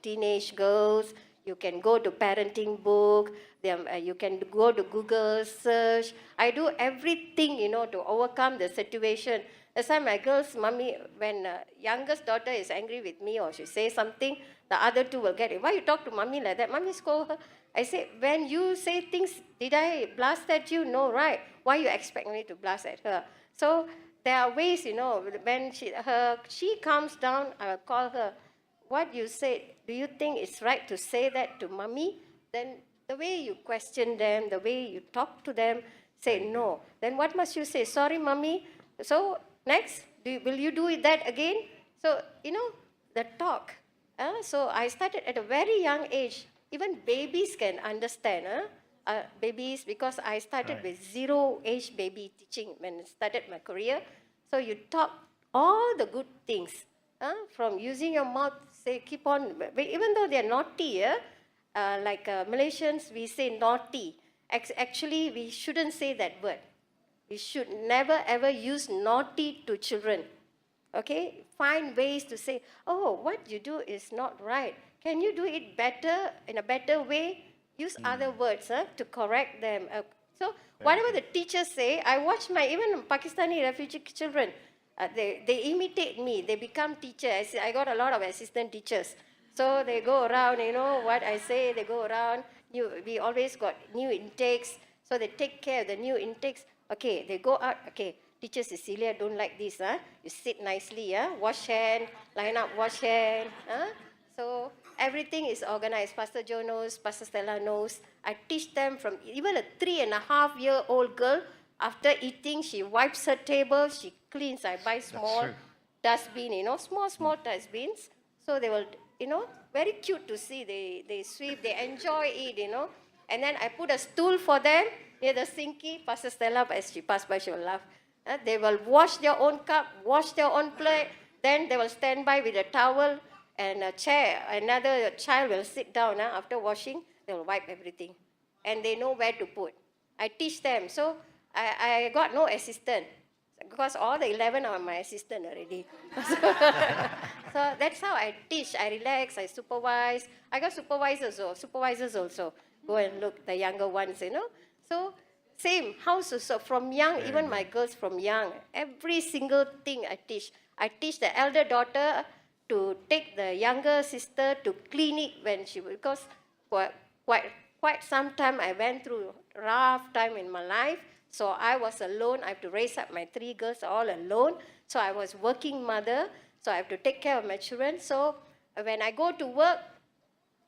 Speaker 2: teenage girls. You can go to parenting book. You can go to Google search. I do everything, to overcome the situation. That's why my girls, mommy, when youngest daughter is angry with me or she says something, the other two will get it. Why you talk to mommy like that? Mommy scold her. I say, when you say things, did I blast at you? No, right? Why you expect me to blast at her? So there are ways, when she comes down, I will call her. What you said, do you think it's right to say that to mommy? Then the way you question them, the way you talk to them, say no. Then what must you say? Sorry, mommy. So next, will you do that again? So, the talk. So I started at a very young age. Even babies can understand. Babies, because I started with 0 age baby teaching when I started my career. So you talk all the good things. From using your mouth, say, keep on, even though they're naughty, like Malaysians, we say naughty. Actually, we shouldn't say that word. We should never ever use naughty to children. Okay? Find ways to say, oh, what you do is not right. Can you do it better, in a better way? Use other words to correct them. So whatever the teachers say, I watch even Pakistani refugee children, they imitate me. They become teachers. I got a lot of assistant teachers. So they go around, what I say, they go around. We always got new intakes. So they take care of the new intakes. Okay, they go out. Okay, Teacher Cecilia don't like this. You sit nicely. Wash hand, line up, wash hand. So everything is organized. Pastor Joe knows, Pastor Stella knows. I teach them from even a 3.5-year-old girl. After eating, she wipes her table, she cleans. I buy small dustbin, small dustbins. So they will, very cute to see. They sweep, they enjoy it, And then I put a stool for them near the sinky. Pastor Stella, as she passed by, she will laugh. They will wash their own cup, wash their own plate. Then they will stand by with a towel and a chair. Another child will sit down. After washing, they will wipe everything. And they know where to put. I teach them. So I got no assistant because all the 11 are my assistant already. So that's how I teach. I relax, I supervise. I got supervisors also. Go and look, the younger ones, So same, house also. From young, even my girls from young, every single thing I teach. I teach the elder daughter to take the younger sister to clinic when because quite some time I went through rough time in my life. So I was alone. I have to raise up my 3 girls all alone. So I was working mother. So I have to take care of my children. So when I go to work,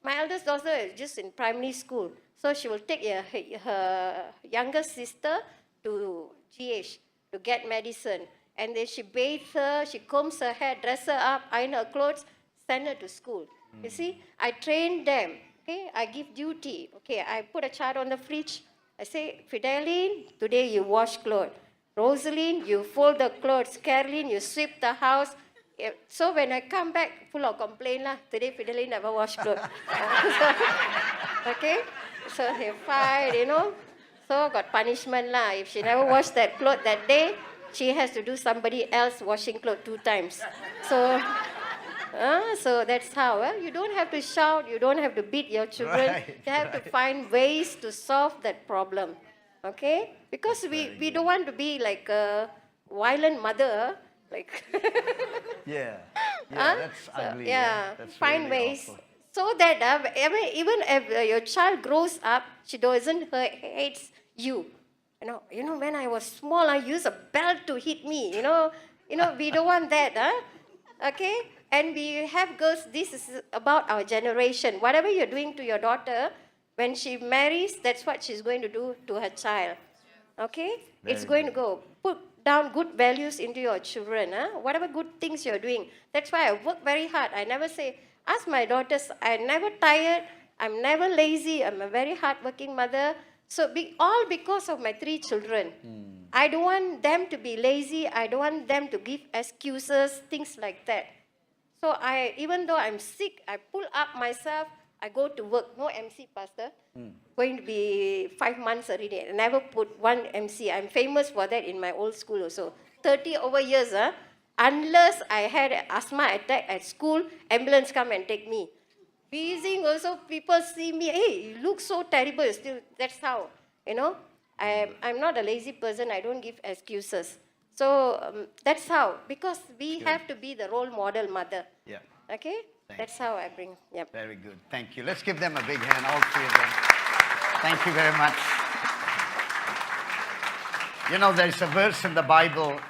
Speaker 2: my eldest daughter is just in primary school. So she will take her younger sister to GH to get medicine. And then she bathes her, she combs her hair, dress her up, iron her clothes, send her to school. You see, I train them. Okay, I give duty. Okay, I put a child on the fridge. I say, Fideline, today you wash clothes. Rosaline, you fold the clothes. Caroline, you sweep the house. So when I come back, full of complaint lah. Today Fideline never wash clothes. Okay, so they fight, So got punishment lah. If she never washed that clothes that day, she has to do somebody else washing clothes 2 times. So that's how. You don't have to shout. You don't have to beat your children. You have to find ways to solve that problem. Okay? Because we don't want to be like a violent mother. Like
Speaker 1: that's ugly. That's
Speaker 2: find
Speaker 1: really
Speaker 2: ways.
Speaker 1: awful.
Speaker 2: So that even if your child grows up, she doesn't hates you. When I was small, I used a belt to hit me. We don't want that. Okay? And we have girls, this is about our generation. Whatever you're doing to your daughter, when she marries, that's what she's going to do to her child. Okay? It's going to go. Put down good values into your children. Whatever good things you're doing. That's why I work very hard. I never say, ask my daughters, I'm never tired, I'm never lazy, I'm a very hardworking mother. So all because of my 3 children. I don't want them to be lazy. I don't want them to give excuses, things like that. So even though I'm sick, I pull up myself. I go to work, no MC, Pastor. Going to be 5 months already. I never put one MC. I'm famous for that in my old school also. 30 over years, unless I had an asthma attack at school, ambulance come and take me. Wheezing also, people see me, hey, you look so terrible. Still, that's how, I'm not a lazy person. I don't give excuses. So that's how, because we have to be the role model mother.
Speaker 1: Yeah.
Speaker 2: Okay? That's how I bring. Yep.
Speaker 1: Very good. Thank you. Let's give them a big hand, all three of them. Thank you very much. There's a verse in the Bible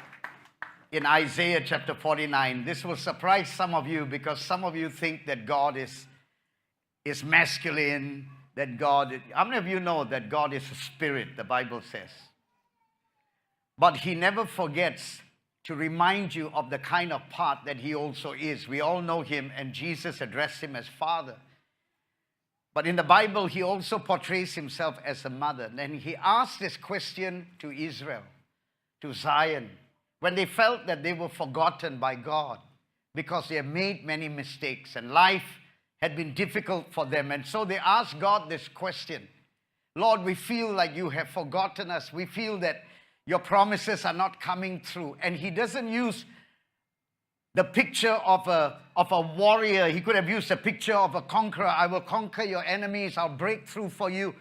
Speaker 1: in Isaiah chapter 49. This will surprise some of you because some of you think that God is masculine, that God... How many of you know that God is a spirit, the Bible says? But he never forgets to remind you of the kind of part that he also is. We all know him, and Jesus addressed him as Father. But in the Bible, he also portrays himself as a mother. And he asked this question to Israel, to Zion, when they felt that they were forgotten by God because they had made many mistakes and life had been difficult for them. And so they asked God this question, Lord, we feel like you have forgotten us. We feel that your promises are not coming through. And he doesn't use the picture of a warrior. He could have used a picture of a conqueror. I will conquer your enemies. I'll break through for you.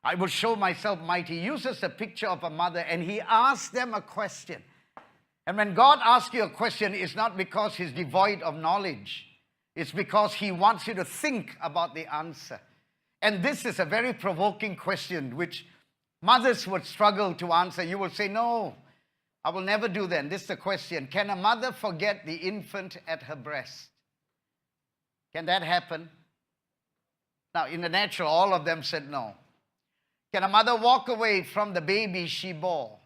Speaker 1: I will show myself mighty. He uses the picture of a mother, and he asks them a question. And when God asks you a question, it's not because he's devoid of knowledge. It's because he wants you to think about the answer. And this is a very provoking question, which mothers would struggle to answer. You will say, no, I will never do that. And this is the question. Can a mother forget the infant at her breast? Can that happen? Now, in the natural, all of them said no. Can a mother walk away from the baby she bore?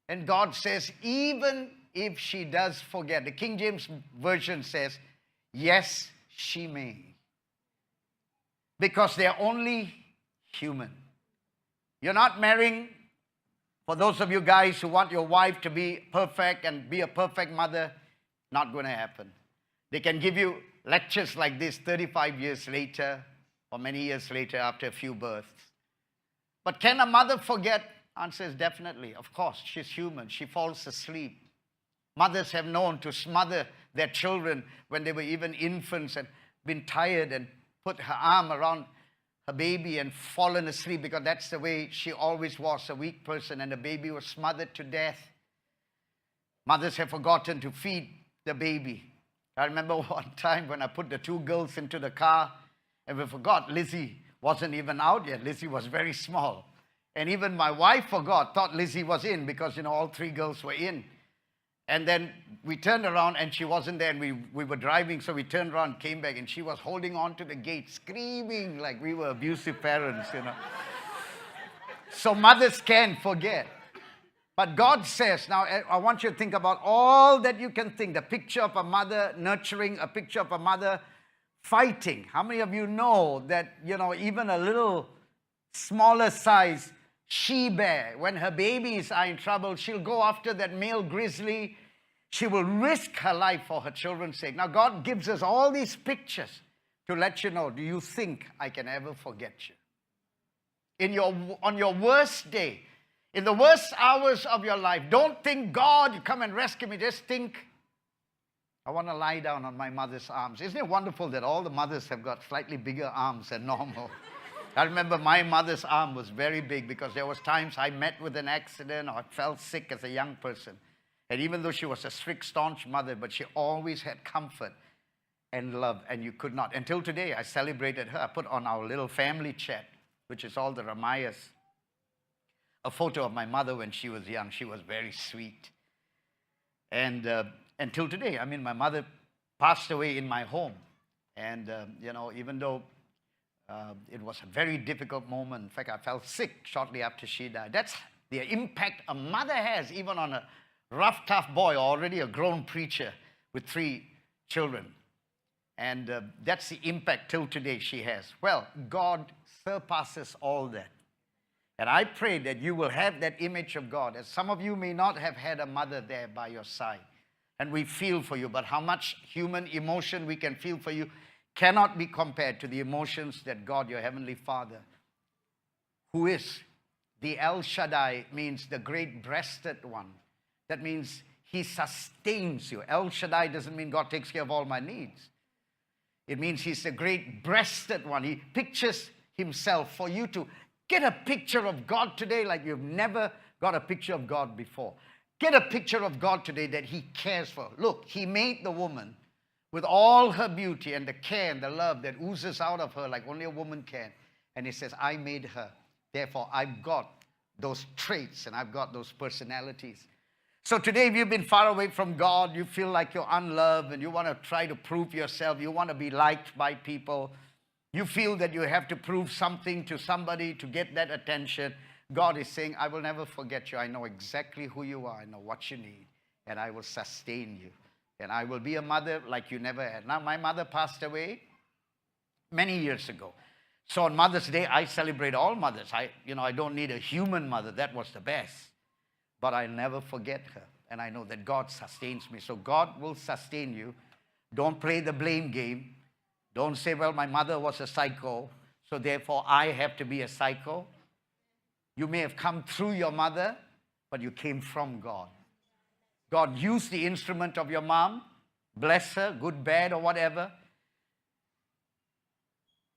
Speaker 1: And God says, even if she does forget. The King James Version says, yes, she may. Because they're only human. You're not marrying, for those of you guys who want your wife to be perfect and be a perfect mother, not going to happen. They can give you lectures like this 35 years later or many years later after a few births. But can a mother forget? Answer is definitely. Of course, she's human. She falls asleep. Mothers have known to smother their children when they were even infants and been tired and put her arm around her baby and fallen asleep because that's the way she always was, a weak person, and the baby was smothered to death. Mothers have forgotten to feed the baby. I remember one time when I put the two girls into the car and we forgot Lizzie wasn't even out yet. Lizzie was very small. And even my wife forgot, thought Lizzie was in because, all three girls were in. And then we turned around and she wasn't there, and we were driving, so we turned around, came back, and she was holding on to the gate, screaming like we were abusive parents, So mothers can forget. But God says, now I want you to think about all that you can think. The picture of a mother nurturing, a picture of a mother fighting. How many of you know that, even a little smaller size she-bear, when her babies are in trouble, she'll go after that male grizzly. She will risk her life for her children's sake. Now, God gives us all these pictures to let you know, do you think I can ever forget you? On your worst day, in the worst hours of your life, don't think, God, you come and rescue me. Just think, I want to lie down on my mother's arms. Isn't it wonderful that all the mothers have got slightly bigger arms than normal? I remember my mother's arm was very big because there was times I met with an accident or I fell sick as a young person. And even though she was a strict, staunch mother, but she always had comfort and love, and you could not. Until today, I celebrated her. I put on our little family chat, which is all the Ramayas, a photo of my mother when she was young. She was very sweet. And until today, my mother passed away in my home. And, even though it was a very difficult moment. In fact, I fell sick shortly after she died. That's the impact a mother has, even on a rough, tough boy, already a grown preacher with 3 children. And that's the impact till today she has. Well, God surpasses all that. And I pray that you will have that image of God. As some of you may not have had a mother there by your side. And we feel for you, but how much human emotion we can feel for you cannot be compared to the emotions that God, your Heavenly Father, who is the El Shaddai, means the great-breasted one. That means He sustains you. El Shaddai doesn't mean God takes care of all my needs. It means He's the great-breasted one. He pictures Himself for you to get a picture of God today like you've never got a picture of God before. Get a picture of God today that He cares for. Look, He made the woman with all her beauty and the care and the love that oozes out of her like only a woman can. And He says, I made her. Therefore, I've got those traits and I've got those personalities. So today, if you've been far away from God, you feel like you're unloved and you want to try to prove yourself, you want to be liked by people, you feel that you have to prove something to somebody to get that attention, God is saying, I will never forget you. I know exactly who you are. I know what you need. And I will sustain you. And I will be a mother like you never had. Now, my mother passed away many years ago. So on Mother's Day, I celebrate all mothers. I don't need a human mother. That was the best. But I'll never forget her. And I know that God sustains me. So God will sustain you. Don't play the blame game. Don't say, well, my mother was a psycho, so therefore I have to be a psycho. You may have come through your mother, but you came from God. God used the instrument of your mom, bless her, good, bad, or whatever.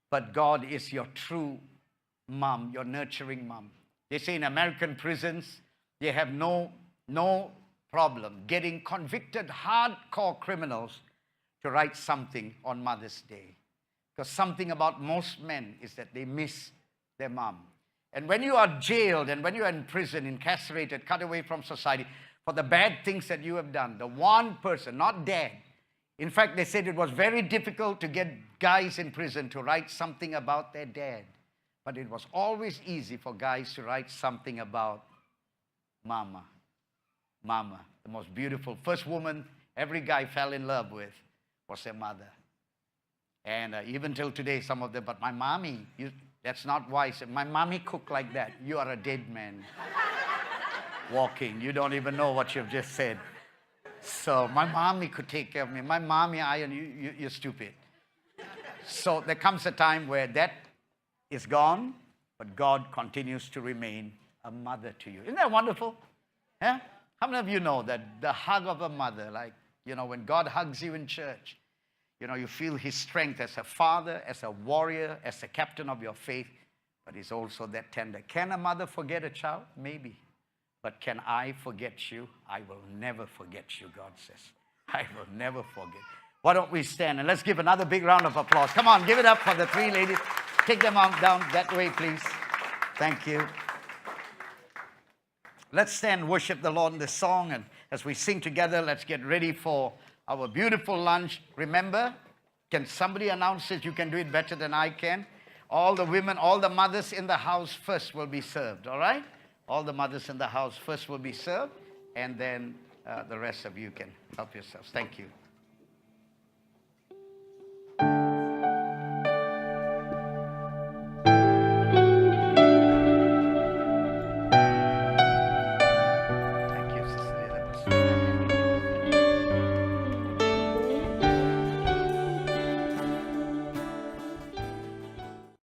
Speaker 1: But God is your true mom, your nurturing mom. They say in American prisons, they have no problem getting convicted hardcore criminals to write something on Mother's Day. Because something about most men is that they miss their mom. And when you are jailed and when you are in prison, incarcerated, cut away from society, for the bad things that you have done, the one person, not dad. In fact, they said it was very difficult to get guys in prison to write something about their dad. But it was always easy for guys to write something about Mama. Mama, the most beautiful. First woman every guy fell in love with was their mother. And even till today, some of them, but my mommy, that's not wise. My mommy cooked like that. You are a dead man walking. You don't even know what you've just said. So my mommy could take care of me. My mommy, you're stupid. So there comes a time where that is gone, but God continues to remain a mother to you. Isn't that wonderful? Yeah? How many of you know that the hug of a mother, like, when God hugs you in church, you feel His strength as a father, as a warrior, as a captain of your faith, but He's also that tender. Can a mother forget a child? Maybe. But can I forget you? I will never forget you, God says. I will never forget. Why don't we stand and let's give another big round of applause. Come on, give it up for the three ladies. Take them on down that way, please. Thank you. Let's stand and worship the Lord in this song. And as we sing together, let's get ready for our beautiful lunch. Remember, can somebody announce it? You can do it better than I can. All the women, all the mothers in the house first will be served, all right? All the mothers in the house first will be served, and then the rest of you can help yourselves. Thank you.